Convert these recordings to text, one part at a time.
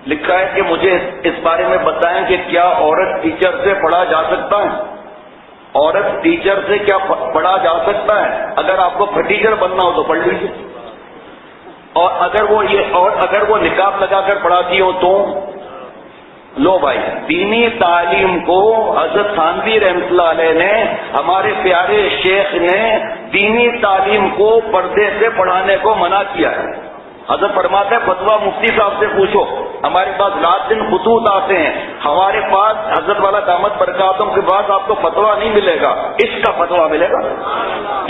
لکھا ہے کہ مجھے اس بارے میں بتائیں کہ کیا عورت ٹیچر سے پڑھا جا سکتا ہے؟ عورت ٹیچر سے کیا پڑھا جا سکتا ہے؟ اگر آپ کو ٹیچر بننا ہو تو پڑھ لیجیے، اور اگر وہ نقاب لگا کر پڑھاتی ہو تو لو بھائی، دینی تعلیم کو حضرت تھانوی رحمۃ اللہ علیہ نے، ہمارے پیارے شیخ نے دینی تعلیم کو پردے سے پڑھانے کو منع کیا ہے۔ حضرت فرماتے ہیں فتویٰ مفتی صاحب سے پوچھو، ہمارے پاس رات دن خطوط آتے ہیں، ہمارے پاس حضرت والا دامت برکاتہم کے بعد آپ کو فتویٰ نہیں ملے گا، اس کا فتویٰ ملے گا۔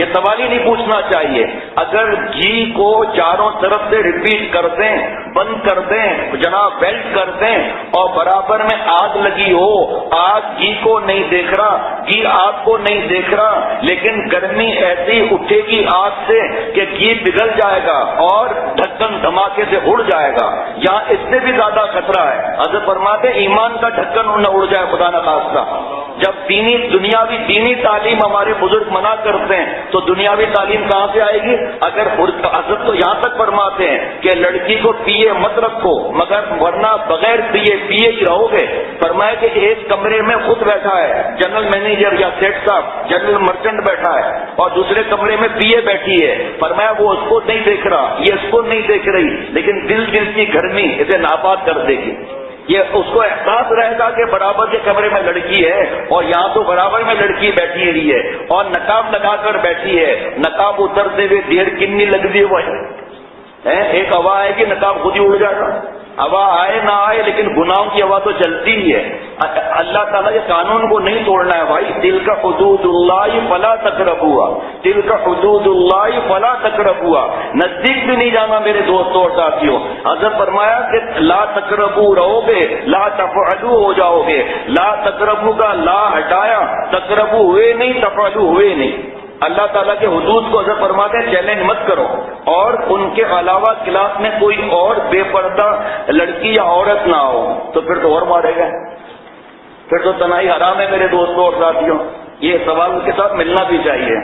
یہ سوال ہی نہیں پوچھنا چاہیے۔ اگر گھی کو چاروں طرف سے ریپیٹ کر دیں، بند کر دیں، جناب بیلٹ کر دیں، اور برابر میں آگ لگی ہو، آگ گھی کو نہیں دیکھ رہا، گھی آگ کو نہیں دیکھ رہا، لیکن گرمی ایسی اٹھے گی آگ سے کہ گھی پگھل جائے گا اور ڈھکن دھماکے سے اڑ جائے گا، یہاں اس سے بھی زیادہ خطرہ ہے۔ حضرت فرماتے ہیں ایمان کا ڈھکن نہ اڑ جائے خدا نہ خاصہ۔ جب دینی تعلیم ہمارے بزرگ منع کرتے ہیں تو دنیاوی تعلیم کہاں سے آئے گی؟ اگر حضرت تو یہاں تک فرماتے ہیں کہ لڑکی کو پیے مت رکھو، مگر ورنہ بغیر پیے ہی رہو گے۔ فرمایا کہ ایک کمرے میں خود بیٹھا ہے جنرل مینیجر یا سیٹ صاحب، جنرل مرچنٹ بیٹھا ہے، اور دوسرے کمرے میں پیے بیٹھی ہے۔ فرمایا وہ اس کو نہیں دیکھ رہا، یہ اس کو نہیں دیکھ رہی، لیکن دل کی گرمی اسے ناپاک کر دے گی۔ یہ اس کو احساس رہے گا کہ برابر کے کمرے میں لڑکی ہے، اور یہاں تو برابر میں لڑکی بیٹھی رہی ہے اور نقاب لگا کر بیٹھی ہے، نقاب اترتے ہوئے دیر کنی لگتی ہوا ہے، ایک ہوا آئے گی نقاب خود ہی اڑ جائے گا، ہوا آئے نہ آئے لیکن گناہوں کی ہوا تو چلتی ہی ہے۔ اللہ تعالیٰ کے قانون کو نہیں توڑنا ہے بھائی۔ تلک حدود اللہ فلا تقربوها، تلک حدود اللہ فلا تقربوها، نزدیک بھی نہیں جانا میرے دوستوں اور ساتھیوں۔ حضرت فرمایا کہ لا تقربو رہو گے، لا تفعلو ہو جاؤ گے۔ لا تقربو کا لا ہٹایا، تقربو ہوئے نہیں، تفعلو ہوئے نہیں۔ اللہ تعالیٰ کے حدود کو حضرت فرماتے ہیں چیلنج مت کرو، اور ان کے علاوہ کلاس میں کوئی اور بے پردہ لڑکی یا عورت نہ ہو تو پھر تو اور مارے گا، پھر تو تنہائی حرام ہے میرے دوستوں اور ساتھیوں۔ یہ سوال کے ساتھ ملنا بھی چاہیے۔